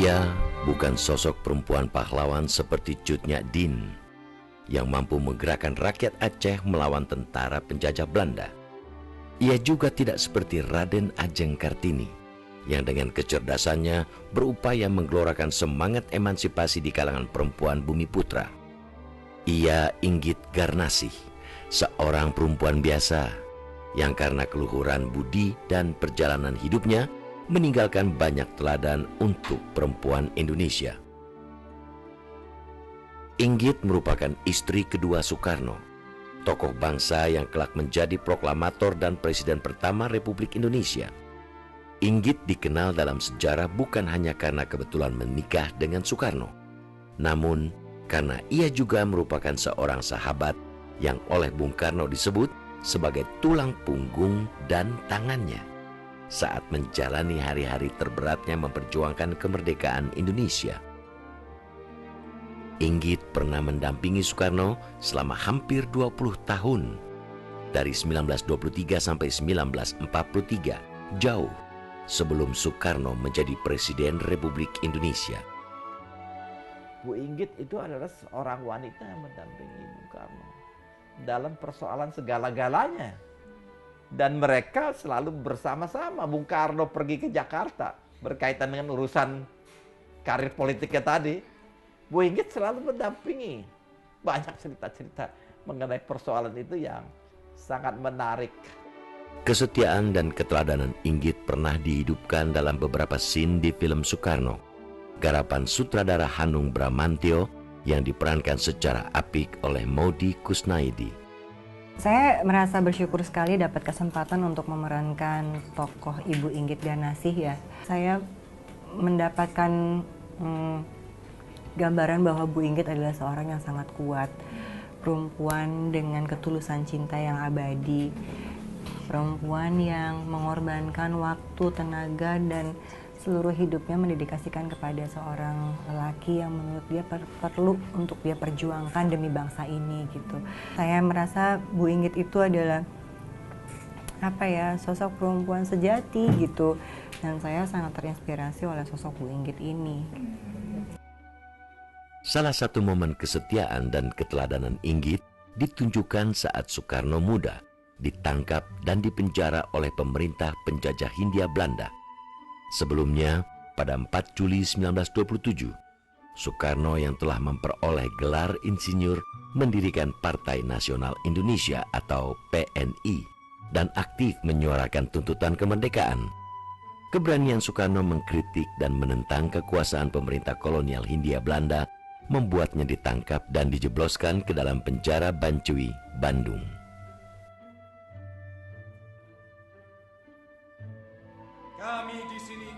Ia bukan sosok perempuan pahlawan seperti Cut Nyak Dien yang mampu menggerakkan rakyat Aceh melawan tentara penjajah Belanda. Ia juga tidak seperti Raden Ajeng Kartini yang dengan kecerdasannya berupaya menggelorakan semangat emansipasi di kalangan perempuan Bumi Putra. Ia Inggit Garnasih, seorang perempuan biasa yang karena keluhuran budi dan perjalanan hidupnya meninggalkan banyak teladan untuk perempuan Indonesia. Inggit merupakan istri kedua Soekarno, tokoh bangsa yang kelak menjadi proklamator dan presiden pertama Republik Indonesia. Inggit dikenal dalam sejarah bukan hanya karena kebetulan menikah dengan Soekarno, namun karena ia juga merupakan seorang sahabat yang oleh Bung Karno disebut sebagai tulang punggung dan tangannya saat menjalani hari-hari terberatnya memperjuangkan kemerdekaan Indonesia. Inggit pernah mendampingi Soekarno selama hampir 20 tahun, dari 1923 sampai 1943, jauh sebelum Soekarno menjadi Presiden Republik Indonesia. Bu Inggit itu adalah seorang wanita yang mendampingi Bung Karno dalam persoalan segala-galanya. Dan mereka selalu bersama-sama. Bung Karno pergi ke Jakarta berkaitan dengan urusan karir politiknya tadi. Bu Inggit selalu mendampingi. Banyak cerita-cerita mengenai persoalan itu yang sangat menarik. Kesetiaan dan keteladanan Inggit pernah dihidupkan dalam beberapa scene di film Soekarno, garapan sutradara Hanung Bramantyo yang diperankan secara apik oleh Maudy Kusnaidi. Saya merasa bersyukur sekali dapat kesempatan untuk memerankan tokoh Ibu Inggit Garnasih ya. Saya mendapatkan gambaran bahwa Bu Inggit adalah seorang yang sangat kuat, perempuan dengan ketulusan cinta yang abadi, perempuan yang mengorbankan waktu, tenaga, dan seluruh hidupnya mendedikasikan kepada seorang lelaki yang menurut dia perlu untuk dia perjuangkan demi bangsa ini gitu. Saya merasa Bu Inggit itu adalah sosok perempuan sejati gitu, dan saya sangat terinspirasi oleh sosok Bu Inggit ini. Salah satu momen kesetiaan dan keteladanan Inggit ditunjukkan saat Soekarno muda ditangkap dan dipenjara oleh pemerintah penjajah Hindia Belanda. Sebelumnya, pada 4 Juli 1927, Soekarno yang telah memperoleh gelar insinyur mendirikan Partai Nasional Indonesia atau PNI dan aktif menyuarakan tuntutan kemerdekaan. Keberanian Soekarno mengkritik dan menentang kekuasaan pemerintah kolonial Hindia Belanda membuatnya ditangkap dan dijebloskan ke dalam penjara Bancui, Bandung. Kami di sini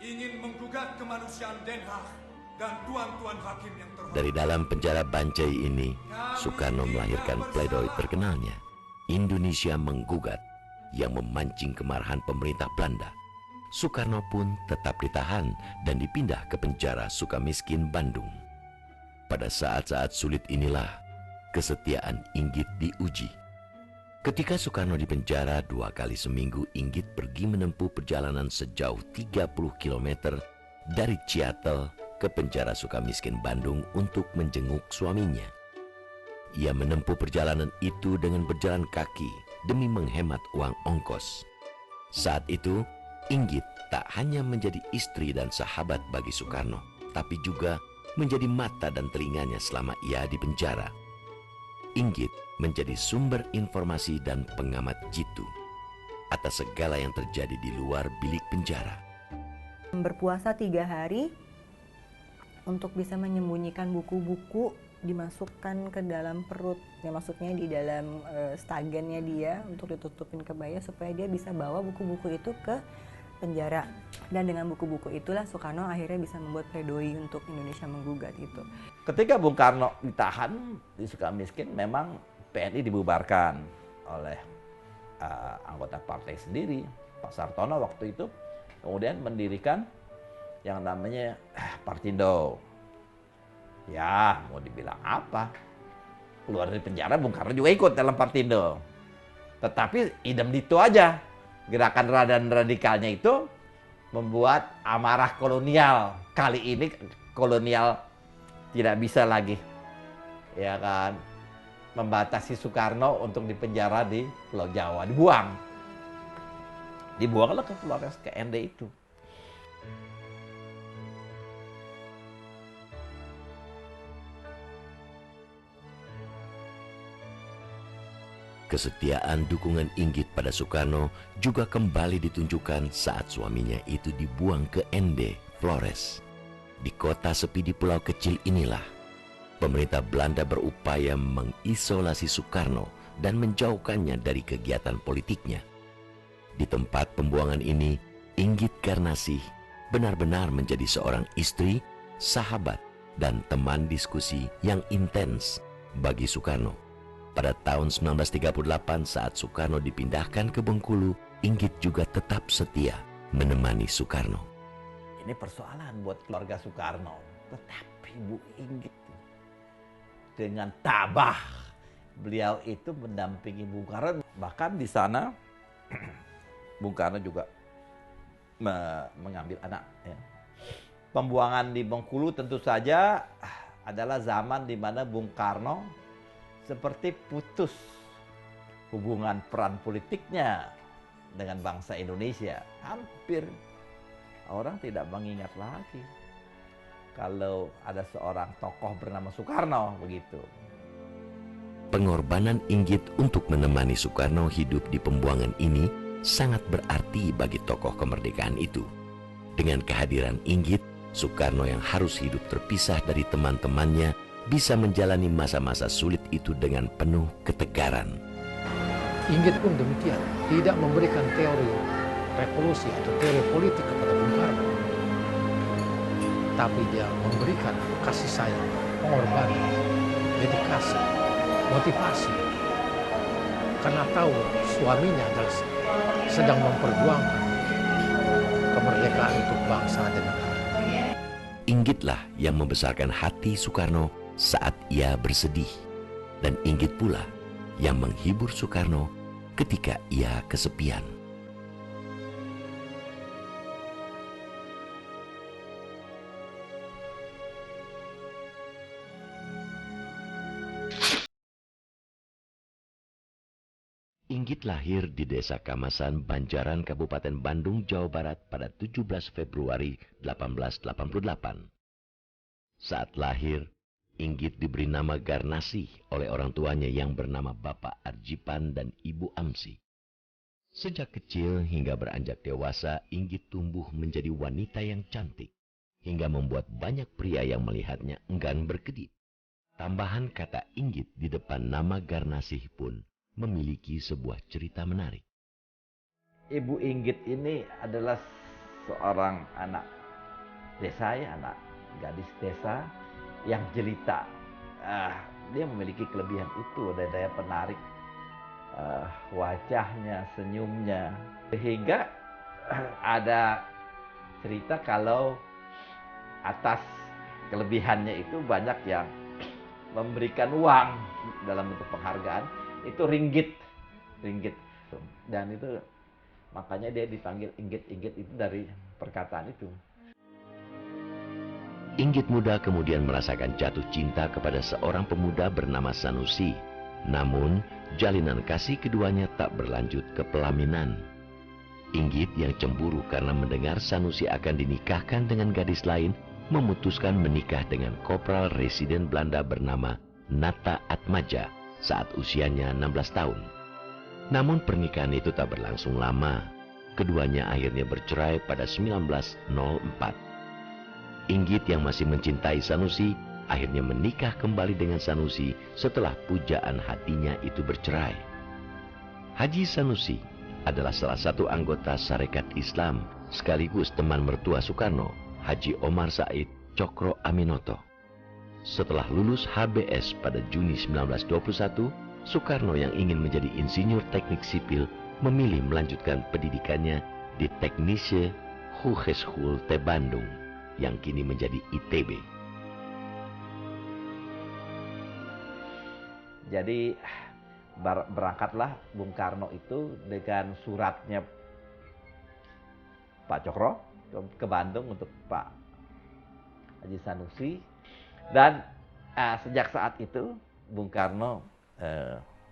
ingin menggugat kemanusiaan Den Haag dan tuan-tuan hakim yang terhormat. Dari dalam penjara Bancai ini, Soekarno melahirkan pledoi terkenalnya, Indonesia Menggugat, yang memancing kemarahan pemerintah Belanda. Soekarno pun tetap ditahan dan dipindah ke penjara Sukamiskin, Bandung. Pada saat-saat sulit inilah kesetiaan Inggit diuji. Ketika Soekarno dipenjara 2 kali seminggu, Inggit pergi menempuh perjalanan sejauh 30 km dari Ciatel ke penjara Sukamiskin Bandung untuk menjenguk suaminya. Ia menempuh perjalanan itu dengan berjalan kaki demi menghemat uang ongkos. Saat itu, Inggit tak hanya menjadi istri dan sahabat bagi Soekarno, tapi juga menjadi mata dan telinganya selama ia di penjara. Inggit menjadi sumber informasi dan pengamat jitu atas segala yang terjadi di luar bilik penjara. Berpuasa 3 hari untuk bisa menyembunyikan buku-buku, dimasukkan ke dalam perut, ya maksudnya di dalam stagennya dia untuk ditutupin kebaya supaya dia bisa bawa buku-buku itu ke penjara. Dan dengan buku-buku itulah Soekarno akhirnya bisa membuat pledoi untuk Indonesia Menggugat itu. Ketika Bung Karno ditahan di Sukamiskin, memang PNI dibubarkan oleh anggota partai sendiri, Pak Sartono waktu itu, kemudian mendirikan yang namanya Partindo. Ya, mau dibilang apa? Keluar dari penjara, Bung Karno juga ikut dalam Partindo. Tetapi idem itu aja. Gerakan dan radikalnya itu membuat amarah kolonial. Kali ini kolonial tidak bisa lagi, ya kan, membatasi Soekarno untuk dipenjara di Pulau Jawa, dibuanglah ke Flores, ke ND itu. Kesetiaan dukungan Inggit pada Soekarno juga kembali ditunjukkan saat suaminya itu dibuang ke ND, Flores. Di kota sepi di pulau kecil inilah, pemerintah Belanda berupaya mengisolasi Soekarno dan menjauhkannya dari kegiatan politiknya. Di tempat pembuangan ini, Inggit Garnasih benar-benar menjadi seorang istri, sahabat, dan teman diskusi yang intens bagi Soekarno. Pada tahun 1938 saat Soekarno dipindahkan ke Bengkulu, Inggit juga tetap setia menemani Soekarno. Ini persoalan buat keluarga Soekarno. Tetapi Bu Inggit dengan tabah, beliau itu mendampingi Bung Karno. Bahkan di sana Bung Karno juga mengambil anak. Ya. Pembuangan di Bengkulu tentu saja adalah zaman di mana Bung Karno seperti putus hubungan peran politiknya dengan bangsa Indonesia. Hampir orang tidak mengingat lagi kalau ada seorang tokoh bernama Soekarno, begitu. Pengorbanan Inggit untuk menemani Soekarno hidup di pembuangan ini sangat berarti bagi tokoh kemerdekaan itu. Dengan kehadiran Inggit, Soekarno yang harus hidup terpisah dari teman-temannya bisa menjalani masa-masa sulit itu dengan penuh ketegaran. Inggit pun demikian, tidak memberikan teori revolusi atau teori politik kepada Bung Karno. Tapi dia memberikan kasih sayang, pengorbanan, dedikasi, motivasi. Karena tahu suaminya adalah sedang memperjuangkan kemerdekaan untuk bangsa dan negara. Inggitlah yang membesarkan hati Soekarno saat ia bersedih, dan Inggit pula yang menghibur Soekarno ketika ia kesepian. Inggit lahir di Desa Kamasan, Banjaran, Kabupaten Bandung, Jawa Barat pada 17 Februari 1888. Saat lahir, Inggit diberi nama Garnasih oleh orang tuanya yang bernama Bapak Arjipan dan Ibu Amsi. Sejak kecil hingga beranjak dewasa, Inggit tumbuh menjadi wanita yang cantik, hingga membuat banyak pria yang melihatnya enggan berkedip. Tambahan kata Inggit di depan nama Garnasih pun memiliki sebuah cerita menarik. Ibu Inggit ini adalah seorang anak desa, ya, anak gadis desa yang jelita. Dia memiliki kelebihan itu, daya penarik wajahnya, senyumnya, sehingga ada cerita kalau atas kelebihannya itu banyak yang memberikan uang dalam bentuk penghargaan, itu ringgit, dan itu makanya dia dipanggil Inggit itu dari perkataan itu. Inggit muda kemudian merasakan jatuh cinta kepada seorang pemuda bernama Sanusi. Namun, jalinan kasih keduanya tak berlanjut ke pelaminan. Inggit yang cemburu karena mendengar Sanusi akan dinikahkan dengan gadis lain, memutuskan menikah dengan Kopral Residen Belanda bernama Nata Atmaja saat usianya 16 tahun. Namun pernikahan itu tak berlangsung lama. Keduanya akhirnya bercerai pada 1904. Inggit yang masih mencintai Sanusi akhirnya menikah kembali dengan Sanusi setelah pujaan hatinya itu bercerai. Haji Sanusi adalah salah satu anggota Sarekat Islam sekaligus teman mertua Soekarno, Haji Omar Said Cokro Aminoto. Setelah lulus HBS pada Juni 1921, Soekarno yang ingin menjadi insinyur teknik sipil memilih melanjutkan pendidikannya di Technische Hogeschool te Bandung yang kini menjadi ITB. Jadi berangkatlah Bung Karno itu dengan suratnya Pak Cokro ke Bandung untuk Pak Haji Sanusi. Dan sejak saat itu Bung Karno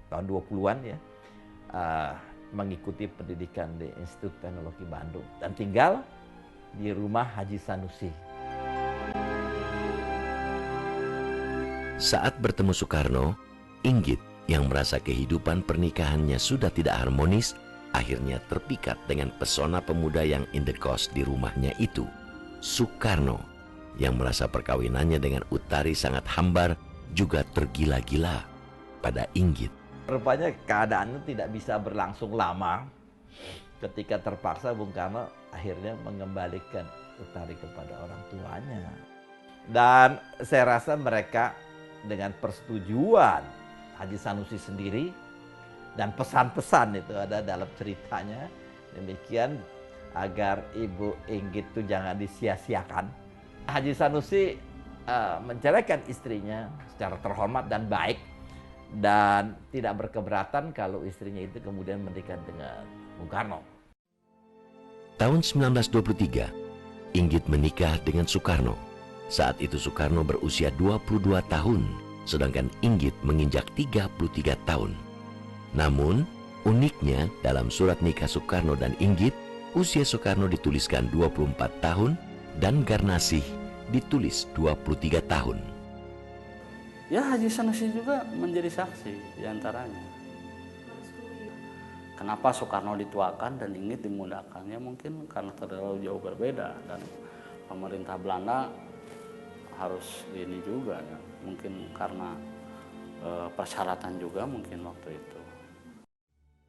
tahun 20-an ya mengikuti pendidikan di Institut Teknologi Bandung dan tinggal di rumah Haji Sanusi. Saat bertemu Soekarno, Inggit yang merasa kehidupan pernikahannya sudah tidak harmonis, akhirnya terpikat dengan pesona pemuda yang indekos di rumahnya itu. Soekarno yang merasa perkawinannya dengan Utari sangat hambar juga tergila-gila pada Inggit. Rupanya keadaan itu tidak bisa berlangsung lama ketika terpaksa Bung Karno akhirnya mengembalikan Utari kepada orang tuanya. Dan saya rasa mereka dengan persetujuan Haji Sanusi sendiri dan pesan-pesan itu ada dalam ceritanya demikian agar Ibu Inggit itu jangan disia-siakan. Haji Sanusi menceraikan istrinya secara terhormat dan baik dan tidak berkeberatan kalau istrinya itu kemudian menikah dengan Bung Karno. Tahun 1923, Inggit menikah dengan Soekarno. Saat itu Soekarno berusia 22 tahun, sedangkan Inggit menginjak 33 tahun. Namun, uniknya dalam surat nikah Soekarno dan Inggit, usia Soekarno dituliskan 24 tahun dan Garnasih ditulis 23 tahun. Ya, Haji Sanusi juga menjadi saksi diantaranya. Kenapa Soekarno dituakan dan Inggit dimudahkannya mungkin karena terlalu jauh berbeda dan pemerintah Belanda harus ini juga ya. Mungkin karena persyaratan juga mungkin waktu itu.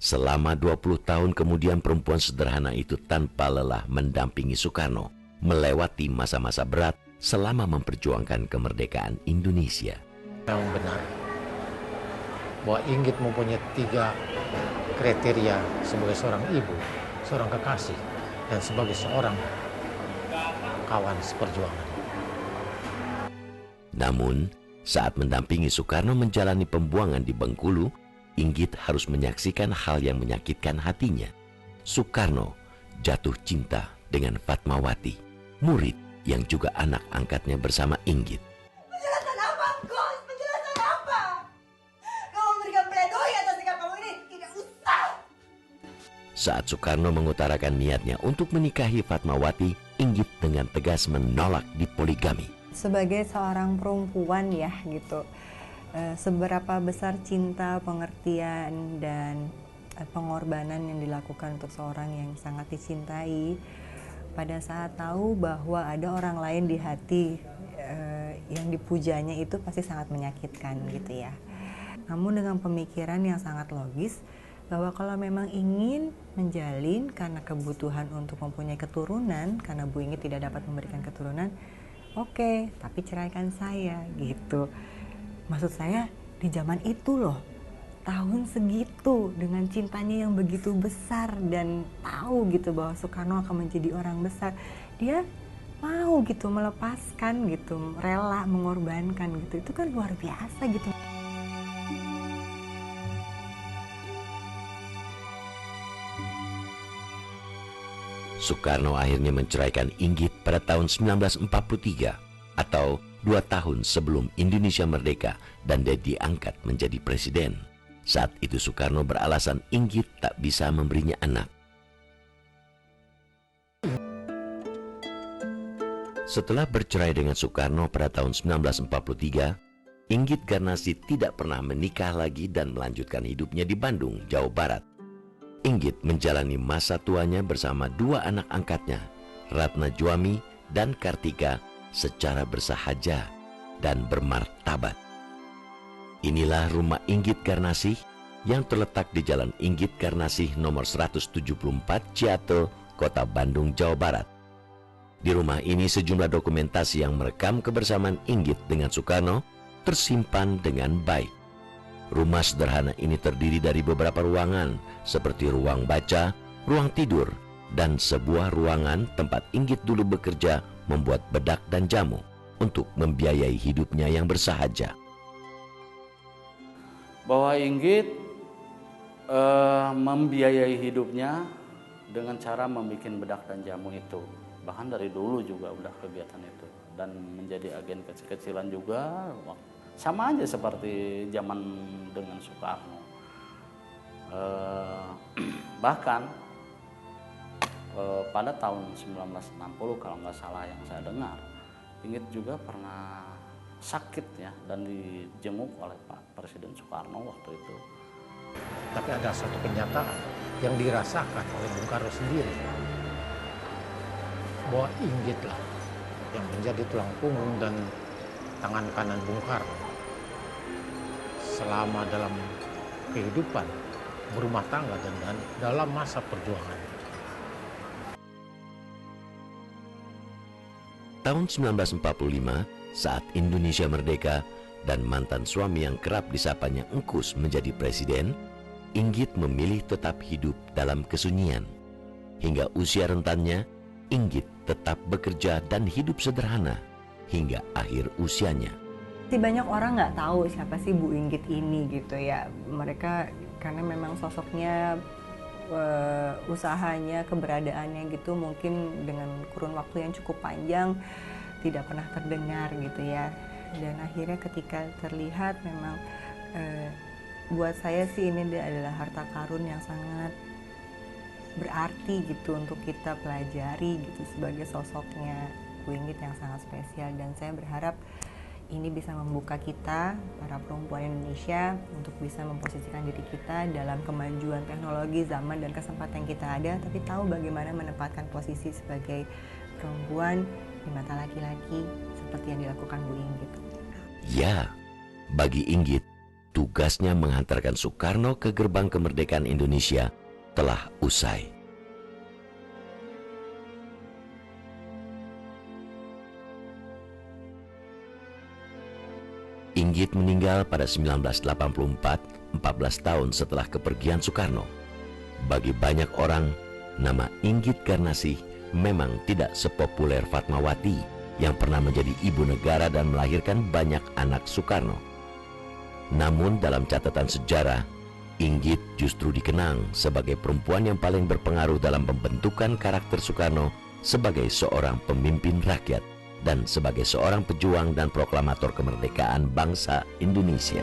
Selama 20 tahun kemudian perempuan sederhana itu tanpa lelah mendampingi Soekarno melewati masa-masa berat selama memperjuangkan kemerdekaan Indonesia. Yang benar bahwa Inggit mempunyai 3 kriteria sebagai seorang ibu, seorang kekasih, dan sebagai seorang kawan seperjuangan. Namun, saat mendampingi Soekarno menjalani pembuangan di Bengkulu, Inggit harus menyaksikan hal yang menyakitkan hatinya. Soekarno jatuh cinta dengan Fatmawati, murid yang juga anak angkatnya bersama Inggit. Penjelasan apa, Gos? Penjelasan apa? Kamu memberikan pledoi atas sikap kamu ini? Tidak usah. Saat Soekarno mengutarakan niatnya untuk menikahi Fatmawati, Inggit dengan tegas menolak dipoligami. Sebagai seorang perempuan ya gitu, seberapa besar cinta, pengertian, dan pengorbanan yang dilakukan untuk seorang yang sangat dicintai pada saat tahu bahwa ada orang lain di hati yang dipujanya itu pasti sangat menyakitkan gitu ya. Namun dengan pemikiran yang sangat logis bahwa kalau memang ingin menjalin karena kebutuhan untuk mempunyai keturunan, karena Bu Inggit tidak dapat memberikan keturunan, oke, tapi ceraikan saya gitu. Maksud saya di zaman itu loh, tahun segitu dengan cintanya yang begitu besar dan tahu gitu bahwa Soekarno akan menjadi orang besar, dia mau gitu melepaskan gitu, rela mengorbankan gitu, itu kan luar biasa gitu. Soekarno akhirnya menceraikan Inggit pada tahun 1943 atau 2 tahun sebelum Indonesia merdeka dan dia diangkat menjadi presiden. Saat itu Soekarno beralasan Inggit tak bisa memberinya anak. Setelah bercerai dengan Soekarno pada tahun 1943, Inggit Garnasih tidak pernah menikah lagi dan melanjutkan hidupnya di Bandung, Jawa Barat. Inggit menjalani masa tuanya bersama 2 anak angkatnya, Ratna Juami dan Kartika, secara bersahaja dan bermartabat. Inilah rumah Inggit Garnasih yang terletak di Jalan Inggit Garnasih nomor 174 Ciato, Kota Bandung, Jawa Barat. Di rumah ini sejumlah dokumentasi yang merekam kebersamaan Inggit dengan Soekarno tersimpan dengan baik. Rumah sederhana ini terdiri dari beberapa ruangan seperti ruang baca, ruang tidur, dan sebuah ruangan tempat Inggit dulu bekerja membuat bedak dan jamu untuk membiayai hidupnya yang bersahaja. Bahwa Inggit membiayai hidupnya dengan cara membuat bedak dan jamu itu. bahkan dari dulu juga udah kegiatan itu dan menjadi agen kecil-kecilan juga sama aja seperti zaman dengan Soekarno. Bahkan pada tahun 1960 kalau nggak salah yang saya dengar, Inggit juga pernah sakit ya dan dijenguk oleh Pak Presiden Soekarno waktu itu. Tapi ada satu kenyataan yang dirasakan oleh Bung Karno sendiri, bahwa Inggitlah yang menjadi tulang punggung dan tangan kanan Bung Karno selama dalam kehidupan berumah tangga dan dalam masa perjuangan. Tahun 1945, saat Indonesia merdeka dan mantan suami yang kerap disapanya Engkus menjadi presiden, Inggit memilih tetap hidup dalam kesunyian. Hingga usia rentannya, Inggit tetap bekerja dan hidup sederhana hingga akhir usianya. Banyak orang nggak tahu siapa sih Bu Inggit ini gitu ya. Mereka karena memang sosoknya, usahanya, keberadaannya gitu mungkin dengan kurun waktu yang cukup panjang tidak pernah terdengar gitu ya. Dan akhirnya ketika terlihat memang buat saya sih ini adalah harta karun yang sangat berarti gitu untuk kita pelajari gitu sebagai sosoknya Bu Inggit yang sangat spesial. Dan saya berharap ini bisa membuka kita, para perempuan Indonesia, untuk bisa memposisikan diri kita dalam kemajuan teknologi, zaman, dan kesempatan yang kita ada, tapi tahu bagaimana menempatkan posisi sebagai perempuan di mata laki-laki seperti yang dilakukan Bu Inggit. Ya, bagi Inggit, tugasnya menghantarkan Soekarno ke gerbang kemerdekaan Indonesia telah usai. Inggit meninggal pada 1984, 14 tahun setelah kepergian Soekarno. Bagi banyak orang, nama Inggit Garnasih memang tidak sepopuler Fatmawati yang pernah menjadi ibu negara dan melahirkan banyak anak Soekarno. Namun dalam catatan sejarah, Inggit justru dikenang sebagai perempuan yang paling berpengaruh dalam pembentukan karakter Soekarno sebagai seorang pemimpin rakyat dan sebagai seorang pejuang dan proklamator kemerdekaan bangsa Indonesia.